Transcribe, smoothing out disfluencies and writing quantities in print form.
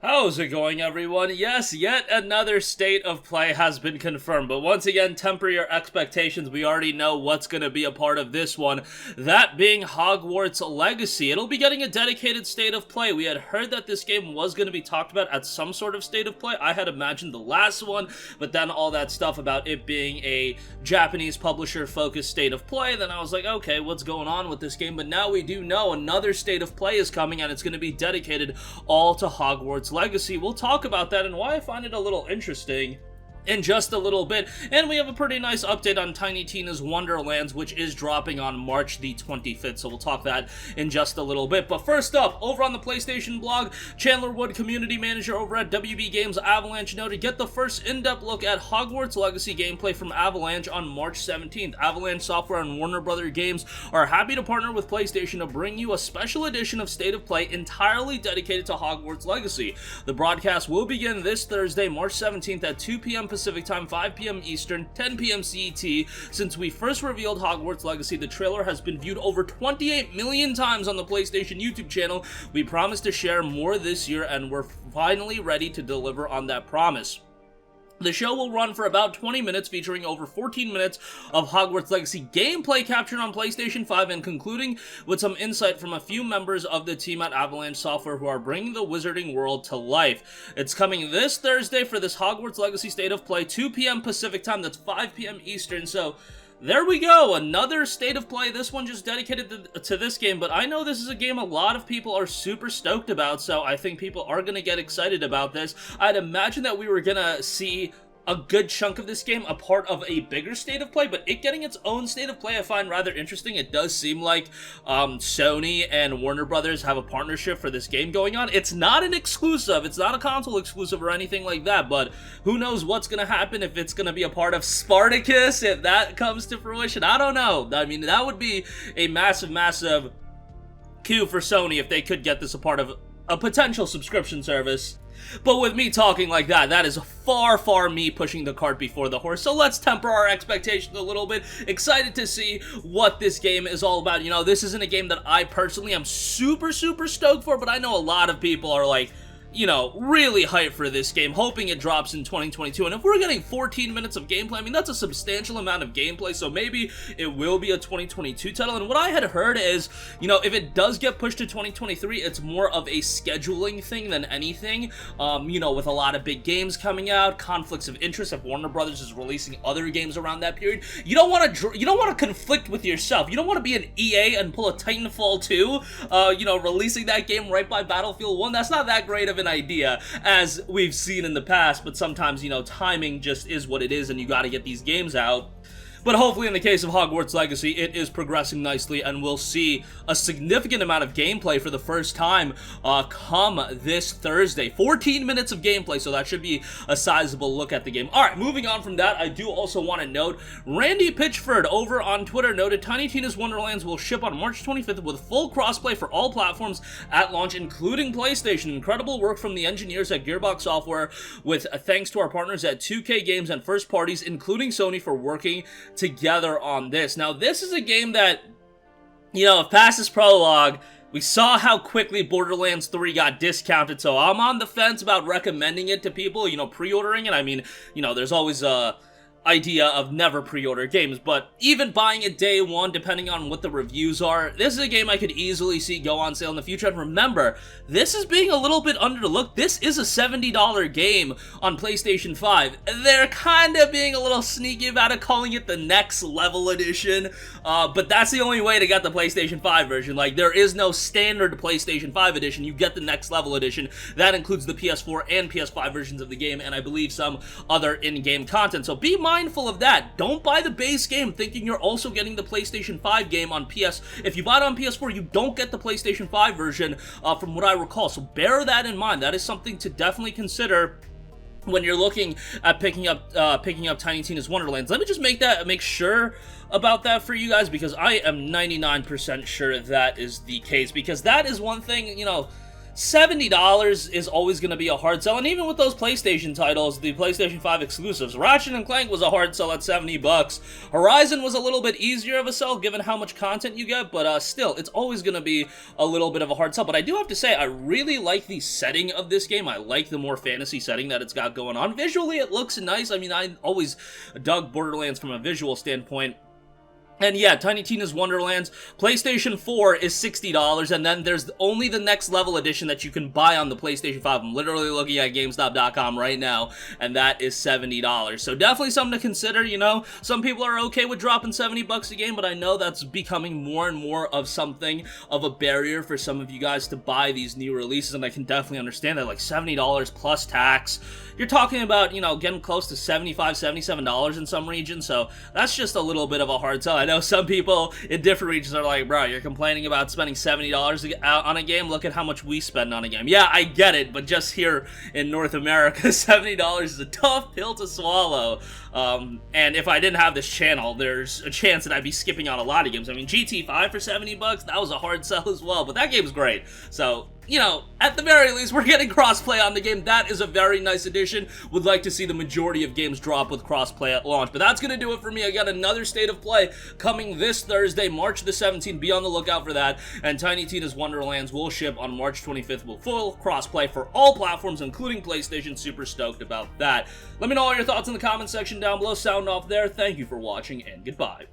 How's it going, everyone? Yes, yet another state of play has been confirmed, but once again, temper your expectations. We already know what's going to be a part of this one, that being Hogwarts Legacy. It'll be getting a dedicated state of play. We had heard that this game was going to be talked about at some sort of state of play. I had imagined the last one, but then all that stuff about it being a Japanese publisher-focused state of play, then I was like, okay, what's going on with this game? But now we do know another state of play is coming, and it's going to be dedicated all to Hogwarts Legacy. We'll talk about that and why I find it a little interesting in just a little bit, and we have a pretty nice update on Tiny Tina's Wonderlands, which is dropping on March the 25th, so we'll talk that in just a little bit. But first up, over on the PlayStation blog, Chandler Wood, community manager over at WB Games Avalanche, noted, get the first in-depth look at Hogwarts Legacy gameplay from Avalanche on March 17th. Avalanche Software and Warner Brother Games are happy to partner with PlayStation to bring you a special edition of State of Play entirely dedicated to Hogwarts Legacy. The broadcast will begin this Thursday, March 17th at 2 p.m. Pacific Time, 5 p.m. Eastern, 10 p.m. CET. Since we first revealed Hogwarts Legacy, the trailer has been viewed over 28 million times on the PlayStation YouTube channel. We promise to share more this year, and we're finally ready to deliver on that promise. The show will run for about 20 minutes, featuring over 14 minutes of Hogwarts Legacy gameplay captured on PlayStation 5 and concluding with some insight from a few members of the team at Avalanche Software who are bringing the wizarding world to life. It's coming this Thursday for this Hogwarts Legacy State of Play, 2 p.m. Pacific Time, that's 5 p.m. Eastern, so there we go, another state of play, this one just dedicated to this game, but I know this is a game a lot of people are super stoked about, so I think people are going to get excited about this. I'd imagine that we were going to see a good chunk of this game a part of a bigger state of play, but it getting its own state of play I find rather interesting. It does seem like Sony and Warner Brothers have a partnership for this game going on. It's not an exclusive, it's not a console exclusive or anything like that, but who knows what's gonna happen if it's gonna be a part of Spartacus, if that comes to fruition. I don't know. I mean, that would be a massive coup for Sony if they could get this a part of a potential subscription service. But with me talking like that, that is far me pushing the cart before the horse. So let's temper our expectations a little bit. Excited to see what this game is all about. You know, this isn't a game that I personally am super stoked for, but I know a lot of people are like, you know, really hyped for this game, hoping it drops in 2022, and if we're getting 14 minutes of gameplay, I mean, that's a substantial amount of gameplay, so maybe it will be a 2022 title, and what I had heard is, you know, if it does get pushed to 2023, it's more of a scheduling thing than anything, you know, with a lot of big games coming out, conflicts of interest, if Warner Brothers is releasing other games around that period, you don't want to conflict with yourself, you don't want to be an EA and pull a Titanfall 2, you know, releasing that game right by Battlefield 1, that's not that great of an idea, as we've seen in the past, but sometimes, you know, timing just is what it is, and you gotta get these games out. But hopefully in the case of Hogwarts Legacy, it is progressing nicely, and we'll see a significant amount of gameplay for the first time come this Thursday. 14 minutes of gameplay, so that should be a sizable look at the game. Alright, moving on from that, I do also want to note, Randy Pitchford over on Twitter noted, Tiny Tina's Wonderlands will ship on March 25th with full crossplay for all platforms at launch, including PlayStation. Incredible work from the engineers at Gearbox Software, with thanks to our partners at 2K Games and first parties, including Sony, for working together on this. Now, this is a game that, you know, past this prologue, we saw how quickly Borderlands 3 got discounted, so I'm on the fence about recommending it to people, you know, pre-ordering it. I mean, you know, there's always a idea of never pre-order games, but even buying it day one, depending on what the reviews are, this is a game I could easily see go on sale in the future. And remember, this is being a little bit underlooked. This is a $70 game on PlayStation 5. They're kind of being a little sneaky about it, calling it the Next Level Edition, but that's the only way to get the PlayStation 5 version. Like, there is no standard PlayStation 5 edition. You get the Next Level Edition. That includes the PS4 and PS5 versions of the game, and I believe some other in-game content. So be mindful of that. Don't buy the base game thinking you're also getting the PlayStation 5 game on PS. If you buy it on PS4, you don't get the PlayStation 5 version, from what I recall. So bear that in mind. That is something to definitely consider when you're looking at picking up Tiny Tina's Wonderlands. Let me just make sure about that for you guys, because I am 99% sure that is the case, because that is one thing, you know, $70 is always going to be a hard sell, and even with those PlayStation titles, the PlayStation 5 exclusives, Ratchet & Clank was a hard sell at $70. Horizon was a little bit easier of a sell given how much content you get, but still, it's always going to be a little bit of a hard sell. But I do have to say, I really like the setting of this game. I like the more fantasy setting that it's got going on. Visually, it looks nice. I mean, I always dug Borderlands from a visual standpoint. And yeah, Tiny Tina's Wonderlands, PlayStation 4 is $60, and then there's only the Next Level edition that you can buy on the PlayStation 5. I'm literally looking at GameStop.com right now, and that is $70. So definitely something to consider, you know. Some people are okay with dropping $70 a game, but I know that's becoming more and more of something of a barrier for some of you guys to buy these new releases, and I can definitely understand that. Like $70 plus tax, you're talking about, you know, getting close to $75, $77 in some regions, so that's just a little bit of a hard sell. I know some people in different regions are like, bro, you're complaining about spending $70 on a game? Look at how much we spend on a game. Yeah, I get it, but just here in North America, $70 is a tough pill to swallow. And if I didn't have this channel, there's a chance that I'd be skipping on a lot of games. I mean, GT5 for $70, that was a hard sell as well, but that game's great. So, you know, at the very least, we're getting crossplay on the game. That is a very nice addition. Would like to see the majority of games drop with crossplay at launch. But that's going to do it for me. I got another State of Play coming this Thursday, March the 17th. Be on the lookout for that. And Tiny Tina's Wonderlands will ship on March 25th with full crossplay for all platforms, including PlayStation. Super stoked about that. Let me know all your thoughts in the comment section down below. Sound off there. Thank you for watching, and goodbye.